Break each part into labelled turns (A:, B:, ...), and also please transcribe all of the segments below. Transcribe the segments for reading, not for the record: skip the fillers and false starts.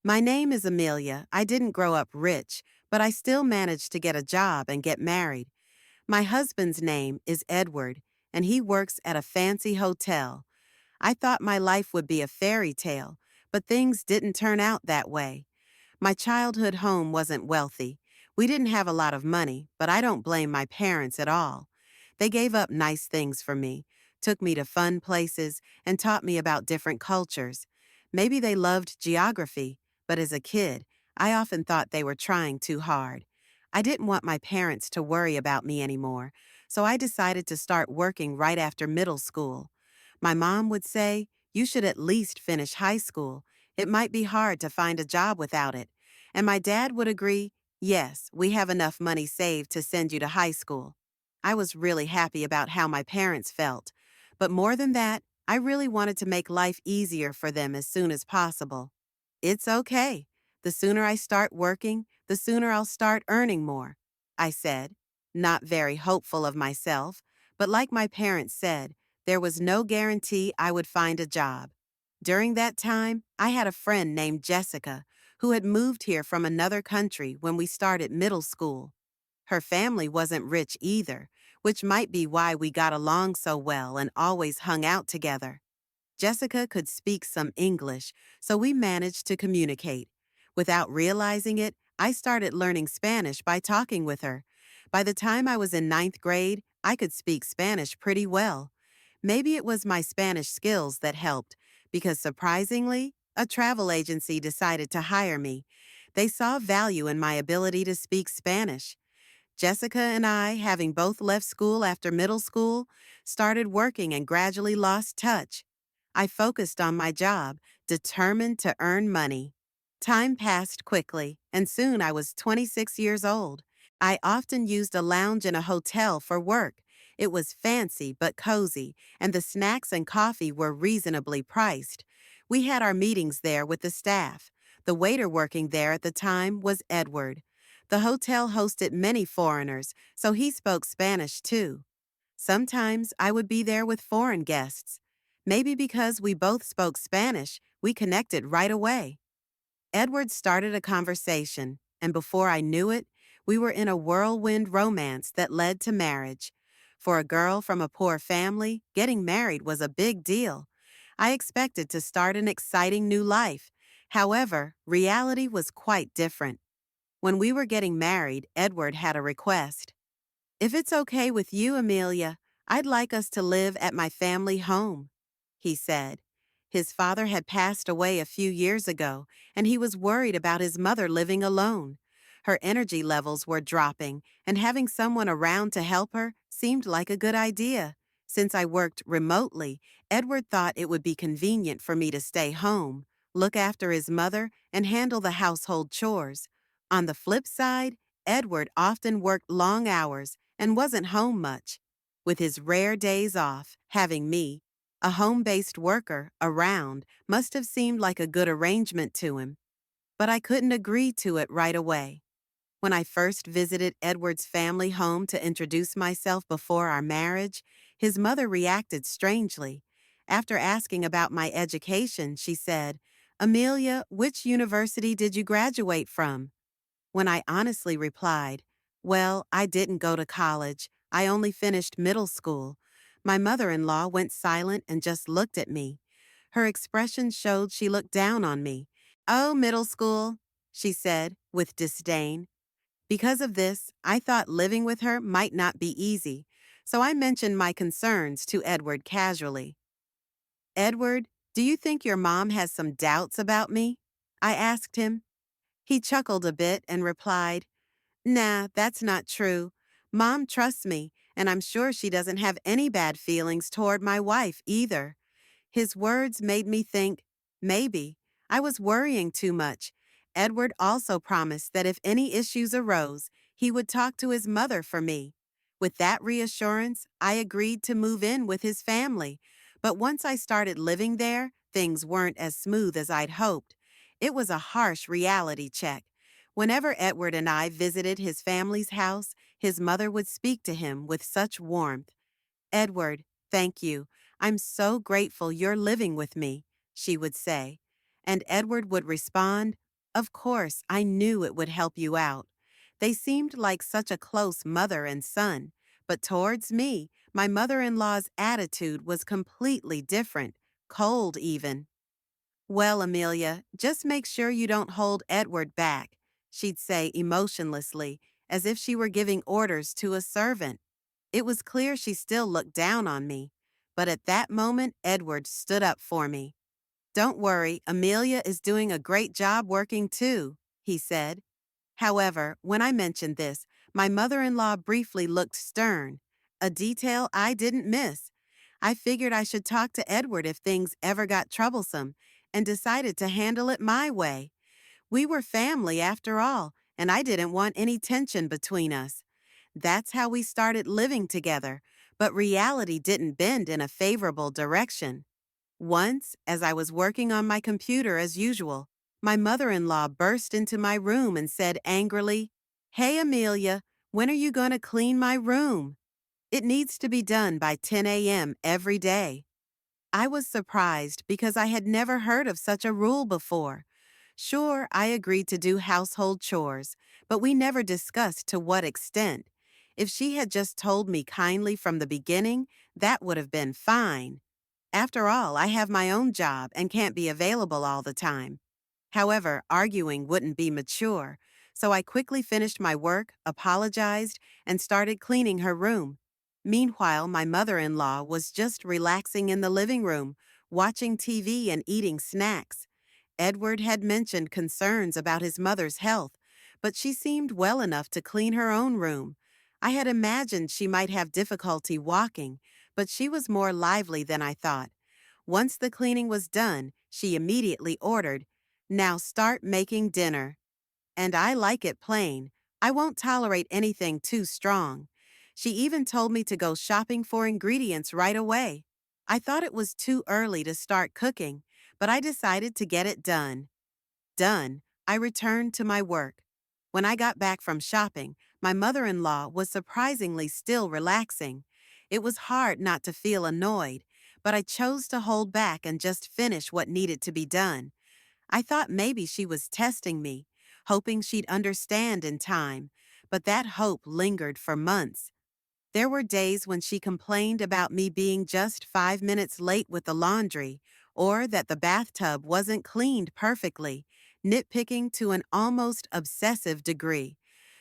A: My name is Amelia. I didn't grow up rich, but I still managed to get a job and get married. My husband's name is Edward, and he works at a fancy hotel. I thought my life would be a fairy tale, but things didn't turn out that way. My childhood home wasn't wealthy. We didn't have a lot of money, but I don't blame my parents at all. They gave up nice things for me, took me to fun places, and taught me about different cultures. Maybe they loved geography, but as a kid, I often thought they were trying too hard. I didn't want my parents to worry about me anymore, so I decided to start working right after middle school. My mom would say, "You should at least finish high school. It might be hard to find a job without it." And my dad would agree, "Yes, we have enough money saved to send you to high school." I was really happy about how my parents felt. But more than that, I really wanted to make life easier for them as soon as possible. "It's okay. The sooner I start working, the sooner I'll start earning more," I said, not very hopeful of myself, but like my parents said, there was no guarantee I would find a job. During that time, I had a friend named Jessica who had moved here from another country when we started middle school. Her family wasn't rich either, which might be why we got along so well and always hung out together. Jessica could speak some English, so we managed to communicate. Without realizing it, I started learning Spanish by talking with her. By the time I was in ninth grade, I could speak Spanish pretty well. Maybe it was my Spanish skills that helped, because surprisingly, a travel agency decided to hire me. They saw value in my ability to speak Spanish. Jessica and I, having both left school after middle school, started working and gradually lost touch. I focused on my job, determined to earn money. Time passed quickly, and soon I was 26 years old. I often used a lounge in a hotel for work. It was fancy but cozy, and the snacks and coffee were reasonably priced. We had our meetings there with the staff. The waiter working there at the time was Edward. The hotel hosted many foreigners, so he spoke Spanish too. Sometimes I would be there with foreign guests. Maybe because we both spoke Spanish, we connected right away. Edward started a conversation, and before I knew it, we were in a whirlwind romance that led to marriage. For a girl from a poor family, getting married was a big deal. I expected to start an exciting new life. However, reality was quite different. When we were getting married, Edward had a request. "If it's okay with you, Amelia, I'd like us to live at my family home," he said. His father had passed away a few years ago, and he was worried about his mother living alone. Her energy levels were dropping, and having someone around to help her seemed like a good idea. Since I worked remotely, Edward thought it would be convenient for me to stay home, look after his mother, and handle the household chores. On the flip side, Edward often worked long hours and wasn't home much. With his rare days off, having me, a home-based worker, around must have seemed like a good arrangement to him. But I couldn't agree to it right away. When I first visited Edward's family home to introduce myself before our marriage, his mother reacted strangely. After asking about my education, she said, "Amelia, which university did you graduate from?" When I honestly replied, "Well, I didn't go to college. I only finished middle school," my mother-in-law went silent and just looked at me. Her expression showed she looked down on me. "Oh, middle school," she said with disdain. Because of this, I thought living with her might not be easy, so I mentioned my concerns to Edward casually. "Edward, do you think your mom has some doubts about me?" I asked him. He chuckled a bit and replied, "Nah, that's not true. Mom trusts me, and I'm sure she doesn't have any bad feelings toward my wife either." His words made me think, maybe, I was worrying too much. Edward also promised that if any issues arose, he would talk to his mother for me. With that reassurance, I agreed to move in with his family. But once I started living there, things weren't as smooth as I'd hoped. It was a harsh reality check. Whenever Edward and I visited his family's house, his mother would speak to him with such warmth. "Edward, thank you. I'm so grateful you're living with me," she would say. And Edward would respond, Of course, I knew it would help you out. They seemed like such a close mother and son, but towards me, my mother in law's attitude was completely different, cold even. Well, Amelia, just make sure you don't hold Edward back, she'd say emotionlessly, as if she were giving orders to a servant. It was clear she still looked down on me, but at that moment, Edward stood up for me. Don't worry, Amelia is doing a great job working too, he said. However, when I mentioned this, my mother in law briefly looked stern, a detail I didn't miss. I figured I should talk to Edward if things ever got troublesome, and decided to handle it my way. We were family after all, and I didn't want any tension between us. That's how we started living together, but reality didn't bend in a favorable direction. Once, as I was working on my computer as usual, my mother in law burst into my room and said angrily, "Hey, Amelia, when are you going to clean my room? It needs to be done by 10 a.m. every day." I was surprised because I had never heard of such a rule before. Sure, I agreed to do household chores, but we never discussed to what extent. If she had just told me kindly from the beginning, that would have been fine. After all, I have my own job and can't be available all the time. However, arguing wouldn't be mature, so I quickly finished my work, apologized, and started cleaning her room. Meanwhile, my mother in law was just relaxing in the living room, watching TV and eating snacks. Edward had mentioned concerns about his mother's health, but she seemed well enough to clean her own room. I had imagined she might have difficulty walking, but she was more lively than I thought. Once the cleaning was done, she immediately ordered, "Now start making dinner." And I like it plain. I won't tolerate anything too strong. She even told me to go shopping for ingredients right away. I thought it was too early to start cooking, but I decided to get it done. Done, I returned to my work. When I got back from shopping, my mother in law was surprisingly still relaxing. It was hard not to feel annoyed, but I chose to hold back and just finish what needed to be done. I thought maybe she was testing me, hoping she'd understand in time, but that hope lingered for months. There were days when she complained about me being just 5 minutes late with the laundry, or that the bathtub wasn't cleaned perfectly, nitpicking to an almost obsessive degree.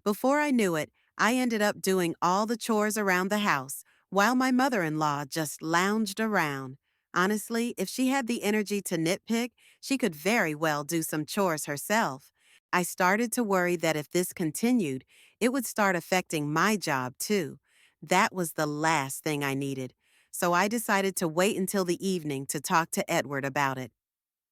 A: Before I knew it, I ended up doing all the chores around the house, while my mother in law just lounged around. Honestly, if she had the energy to nitpick, she could very well do some chores herself. I started to worry that if this continued, it would start affecting my job too. That was the last thing I needed, so I decided to wait until the evening to talk to Edward about it.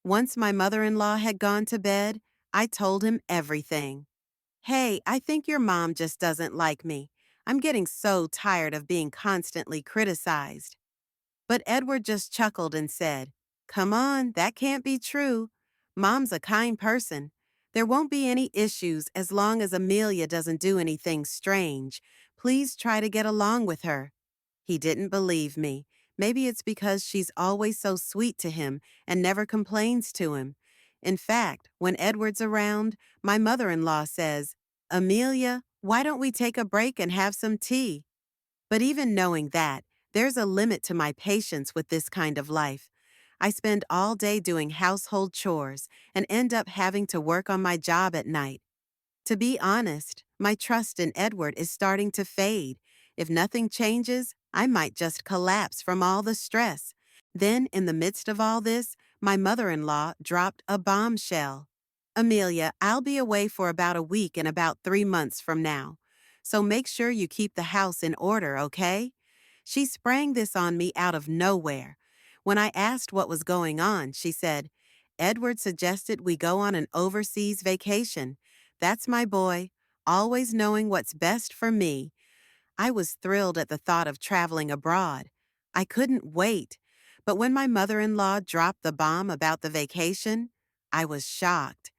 A: Once my mother in law had gone to bed, I told him everything. "Hey, I think your mom just doesn't like me. I'm getting so tired of being constantly criticized." But Edward just chuckled and said, "Come on, that can't be true. Mom's a kind person. There won't be any issues as long as Amelia doesn't do anything strange. Please try to get along with her." He didn't believe me. Maybe it's because she's always so sweet to him and never complains to him. In fact, when Edward's around, my mother in law says, "Amelia, why don't we take a break and have some tea?" But even knowing that, there's a limit to my patience with this kind of life. I spend all day doing household chores and end up having to work on my job at night. To be honest, my trust in Edward is starting to fade. If nothing changes, I might just collapse from all the stress. Then, in the midst of all this, my mother in law dropped a bombshell. "Amelia, I'll be away for about a week and about 3 months from now. So make sure you keep the house in order, okay?" She sprang this on me out of nowhere. When I asked what was going on, she said, "Edward suggested we go on an overseas vacation. That's my boy, always knowing what's best for me." I was thrilled at the thought of traveling abroad. I couldn't wait. But when my mother in law dropped the bomb about the vacation, I was shocked.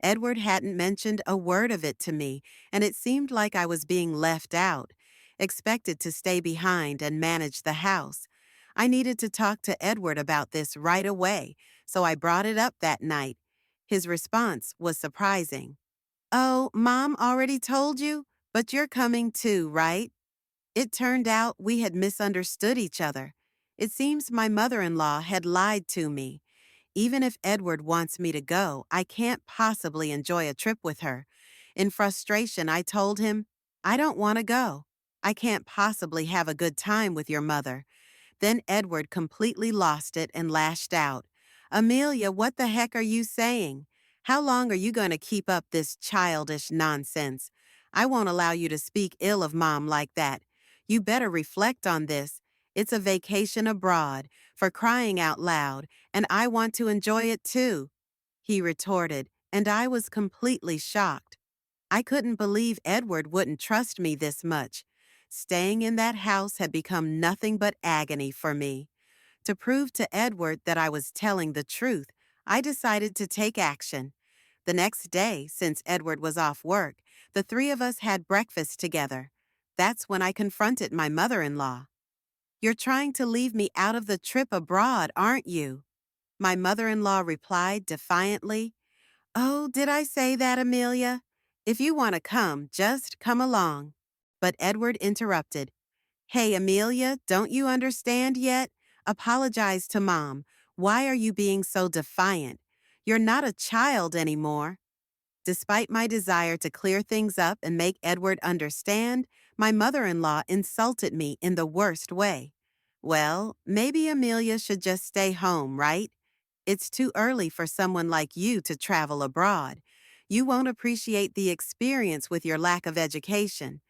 A: Edward hadn't mentioned a word of it to me, and it seemed like I was being left out, expected to stay behind and manage the house. I needed to talk to Edward about this right away, so I brought it up that night. His response was surprising. Oh, Mom already told you? But you're coming too, right? It turned out we had misunderstood each other. It seems my mother-in-law had lied to me. Even if Edward wants me to go, I can't possibly enjoy a trip with her. In frustration, I told him, I don't want to go. I can't possibly have a good time with your mother. Then Edward completely lost it and lashed out. Amelia, what the heck are you saying? How long are you going to keep up this childish nonsense? I won't allow you to speak ill of Mom like that. You better reflect on this. It's a vacation abroad, for crying out loud, and I want to enjoy it too, he retorted, and I was completely shocked. I couldn't believe Edward wouldn't trust me this much. Staying in that house had become nothing but agony for me. To prove to Edward that I was telling the truth, I decided to take action. The next day, since Edward was off work, the three of us had breakfast together. That's when I confronted my mother-in-law. You're trying to leave me out of the trip abroad, aren't you? My mother-in-law replied defiantly. Oh, did I say that, Amelia? If you want to come, just come along. But Edward interrupted. Hey, Amelia, don't you understand yet? Apologize to Mom. Why are you being so defiant? You're not a child anymore. Despite my desire to clear things up and make Edward understand, my mother-in-law insulted me in the worst way. Well, maybe Amelia should just stay home, right? It's too early for someone like you to travel abroad. You won't appreciate the experience with your lack of education.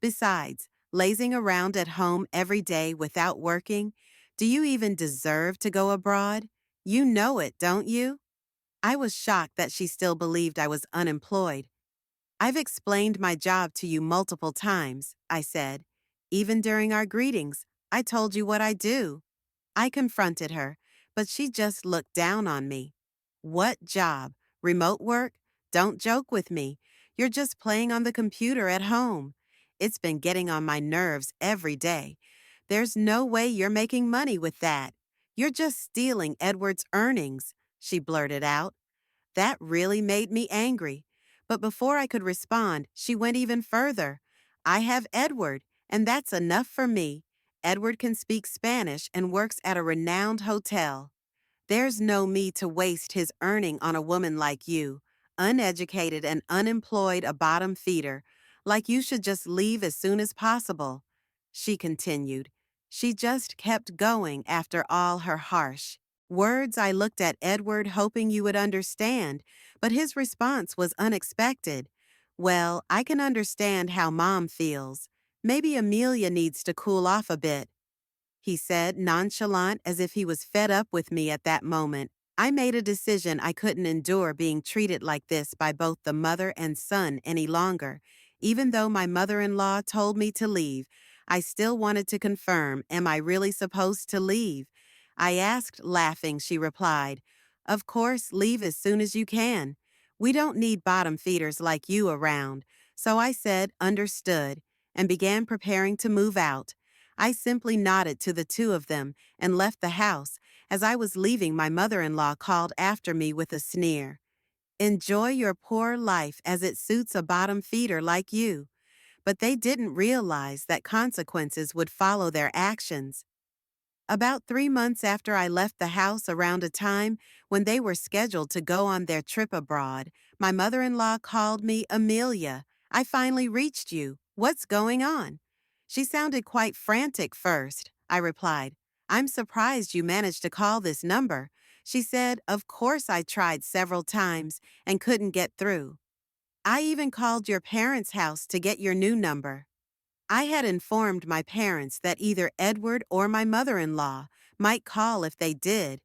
A: Besides, lazing around at home every day without working, do you even deserve to go abroad? You know it, don't you? I was shocked that she still believed I was unemployed. I've explained my job to you multiple times, I said. Even during our greetings, I told you what I do. I confronted her, but she just looked down on me. What job? Remote work? Don't joke with me. You're just playing on the computer at home. It's been getting on my nerves every day. There's no way you're making money with that. You're just stealing Edward's earnings, she blurted out. That really made me angry. But before I could respond, she went even further. I have Edward, and that's enough for me. Edward can speak Spanish and works at a renowned hotel. There's no me to waste his earning on a woman like you, uneducated and unemployed, a bottom feeder, like you should just leave as soon as possible. She continued. She just kept going after all her harsh words. I looked at Edward hoping you would understand, but his response was unexpected. Well, I can understand how Mom feels. Maybe Amelia needs to cool off a bit, he said, nonchalant, as if he was fed up with me at that moment. I made a decision. I couldn't endure being treated like this by both the mother and son any longer. Even though my mother-in-law told me to leave, I still wanted to confirm, am I really supposed to leave? I asked, laughing. She replied, of course, leave as soon as you can. We don't need bottom feeders like you around. So I said, understood, and began preparing to move out. I simply nodded to the two of them and left the house. As I was leaving, my mother-in-law called after me with a sneer. Enjoy your poor life as it suits a bottom feeder like you. But they didn't realize that consequences would follow their actions. About 3 months after I left the house, around a time when they were scheduled to go on their trip abroad, my mother-in-law called me. Amelia, I finally reached you. What's going on? She sounded quite frantic first. I replied, I'm surprised you managed to call this number. She said, of course I tried several times and couldn't get through. I even called your parents' house to get your new number. I had informed my parents that either Edward or my mother-in-law might call. If they did,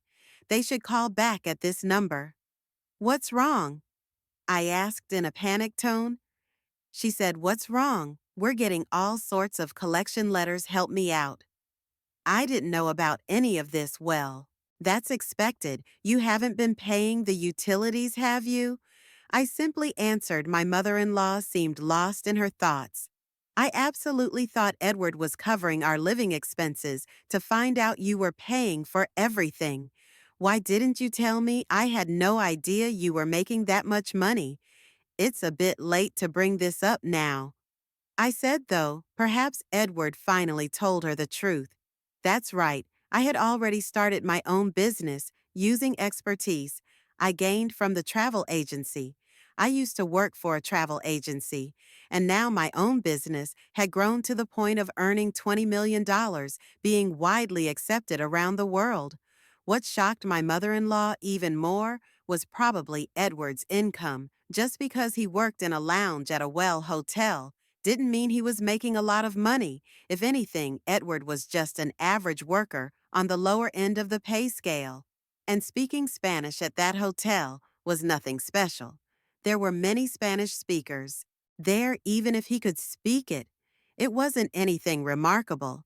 A: they should call back at this number. What's wrong? I asked in a panicked tone. She said, what's wrong? We're getting all sorts of collection letters. Help me out. I didn't know about any of this. Well, that's expected. You haven't been paying the utilities, have you? I simply answered. My mother-in-law seemed lost in her thoughts. I absolutely thought Edward was covering our living expenses to find out you were paying for everything. Why didn't you tell me? I had no idea you were making that much money. It's a bit late to bring this up now. I said, though, perhaps Edward finally told her the truth. That's right, I had already started my own business using expertise I gained from the travel agency. I used to work for a travel agency, and now my own business had grown to the point of earning $20 million, dollars, being widely accepted around the world. What shocked my mother in law even more was probably Edward's income. Just because he worked in a lounge at a well hotel didn't mean he was making a lot of money. If anything, Edward was just an average worker on the lower end of the pay scale. And speaking Spanish at that hotel was nothing special. There were many Spanish speakers there, even if he could speak it. It wasn't anything remarkable.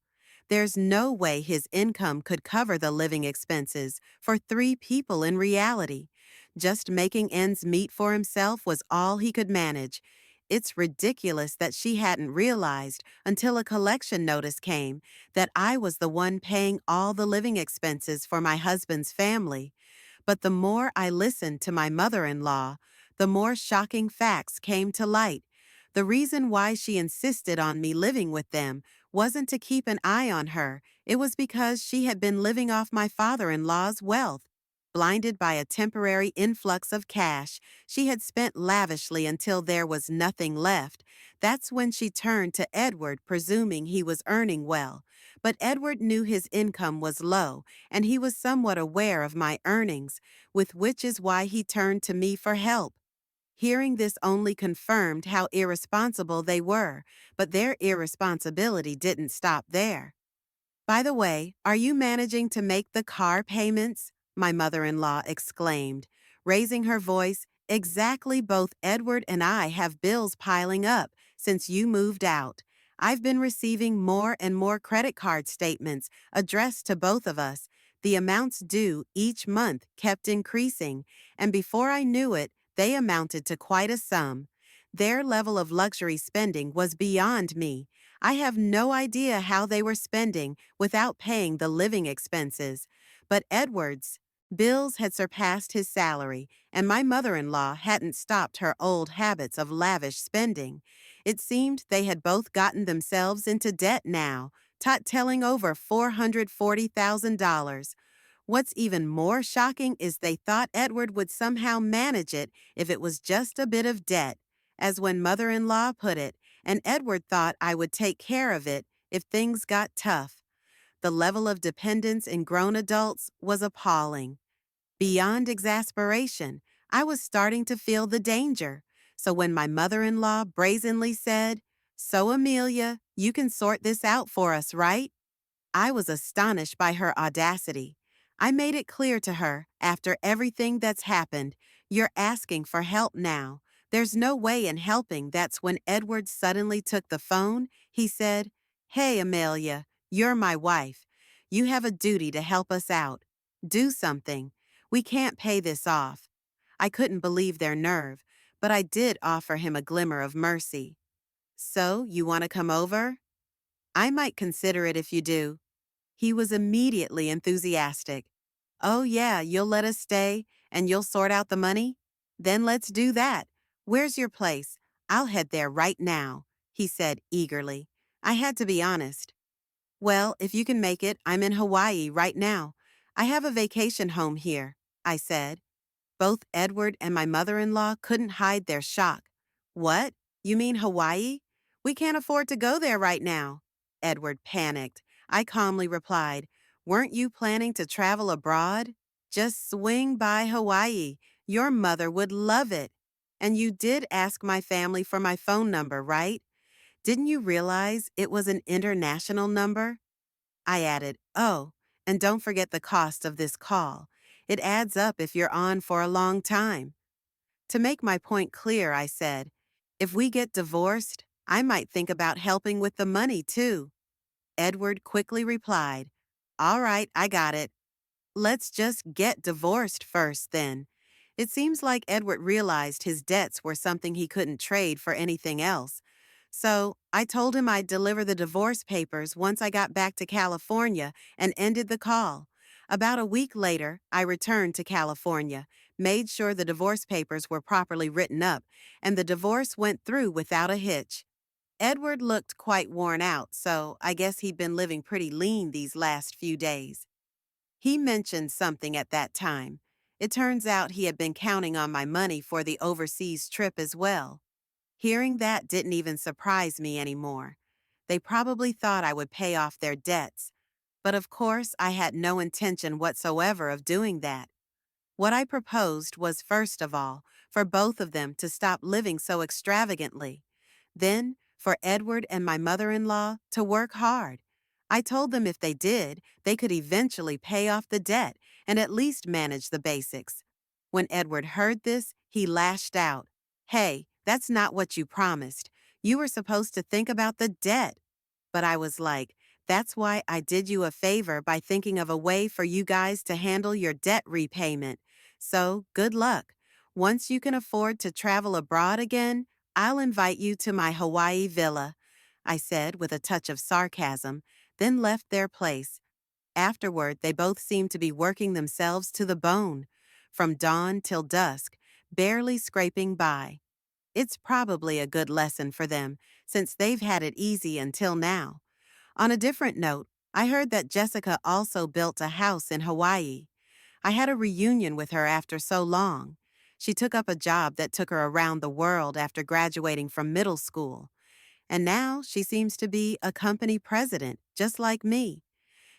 A: There's no way his income could cover the living expenses for 3 people in reality. Just making ends meet for himself was all he could manage. It's ridiculous that she hadn't realized until a collection notice came that I was the one paying all the living expenses for my husband's family. But the more I listened to my mother-in-law, the more shocking facts came to light. The reason why she insisted on me living with them wasn't to keep an eye on her. It was because she had been living off my father-in-law's wealth. Blinded by a temporary influx of cash, she had spent lavishly until there was nothing left. That's when she turned to Edward, presuming he was earning well. But Edward knew his income was low, and he was somewhat aware of my earnings, with which is why he turned to me for help. Hearing this only confirmed how irresponsible they were, but their irresponsibility didn't stop there. By the way, are you managing to make the car payments? My mother-in-law exclaimed, raising her voice. Exactly, both Edward and I have bills piling up since you moved out. I've been receiving more and more credit card statements addressed to both of us. The amounts due each month kept increasing, and before I knew it, they amounted to quite a sum. Their level of luxury spending was beyond me. I have no idea how they were spending without paying the living expenses. But Edward's bills had surpassed his salary, and my mother-in-law hadn't stopped her old habits of lavish spending. It seemed they had both gotten themselves into debt now, telling over $440,000. What's even more shocking is they thought Edward would somehow manage it if it was just a bit of debt. As when mother-in-law put it, and Edward thought I would take care of it if things got tough. The level of dependence in grown adults was appalling. Beyond exasperation, I was starting to feel the danger. So when my mother-in-law brazenly said, "So Amelia, you can sort this out for us, right?" I was astonished by her audacity. I made it clear to her, after everything that's happened, you're asking for help now. There's no way in helping. That's when Edward suddenly took the phone. He said, "Hey, Amelia, you're my wife. You have a duty to help us out. Do something. We can't pay this off." I couldn't believe their nerve, but I did offer him a glimmer of mercy. "So, you want to come over?" "I might consider it if you do." He was immediately enthusiastic. "Oh yeah, you'll let us stay, and you'll sort out the money? Then let's do that. Where's your place? I'll head there right now," he said eagerly. I had to be honest. "Well, if you can make it, I'm in Hawaii right now. I have a vacation home here," I said. Both Edward and my mother-in-law couldn't hide their shock. "What? You mean Hawaii? We can't afford to go there right now." Edward panicked. I calmly replied, "Weren't you planning to travel abroad? Just swing by Hawaii. Your mother would love it. And you did ask my family for my phone number, right? Didn't you realize it was an international number?" I added, "Oh, and don't forget the cost of this call. It adds up if you're on for a long time." To make my point clear, I said, "If we get divorced, I might think about helping with the money, too." Edward quickly replied, "All right, I got it. Let's just get divorced first, then." It seems like Edward realized his debts were something he couldn't trade for anything else. So I told him I'd deliver the divorce papers once I got back to California and ended the call. About a week later, I returned to California, made sure the divorce papers were properly written up, and the divorce went through without a hitch. Edward looked quite worn out, so I guess he'd been living pretty lean these last few days. He mentioned something at that time. It turns out he had been counting on my money for the overseas trip as well. Hearing that didn't even surprise me anymore. They probably thought I would pay off their debts. But of course, I had no intention whatsoever of doing that. What I proposed was, first of all, for both of them to stop living so extravagantly. Then, for Edward and my mother-in-law to work hard. I told them if they did, they could eventually pay off the debt and at least manage the basics. When Edward heard this, he lashed out. Hey, that's not what you promised. You were supposed to think about the debt. But I was like, that's why I did you a favor by thinking of a way for you guys to handle your debt repayment. So, good luck. Once you can afford to travel abroad again, I'll invite you to my Hawaii villa, I said with a touch of sarcasm, then left their place. Afterward, they both seemed to be working themselves to the bone, from dawn till dusk, barely scraping by. It's probably a good lesson for them, since they've had it easy until now. On a different note, I heard that Jessica also built a house in Hawaii. I had a reunion with her after so long. She took up a job that took her around the world after graduating from middle school. And now she seems to be a company president, just like me.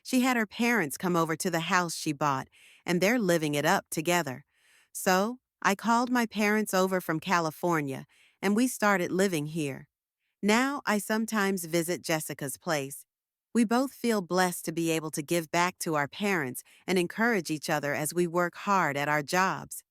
A: She had her parents come over to the house she bought, and they're living it up together. So I called my parents over from California, and we started living here. Now I sometimes visit Jessica's place. We both feel blessed to be able to give back to our parents and encourage each other as we work hard at our jobs.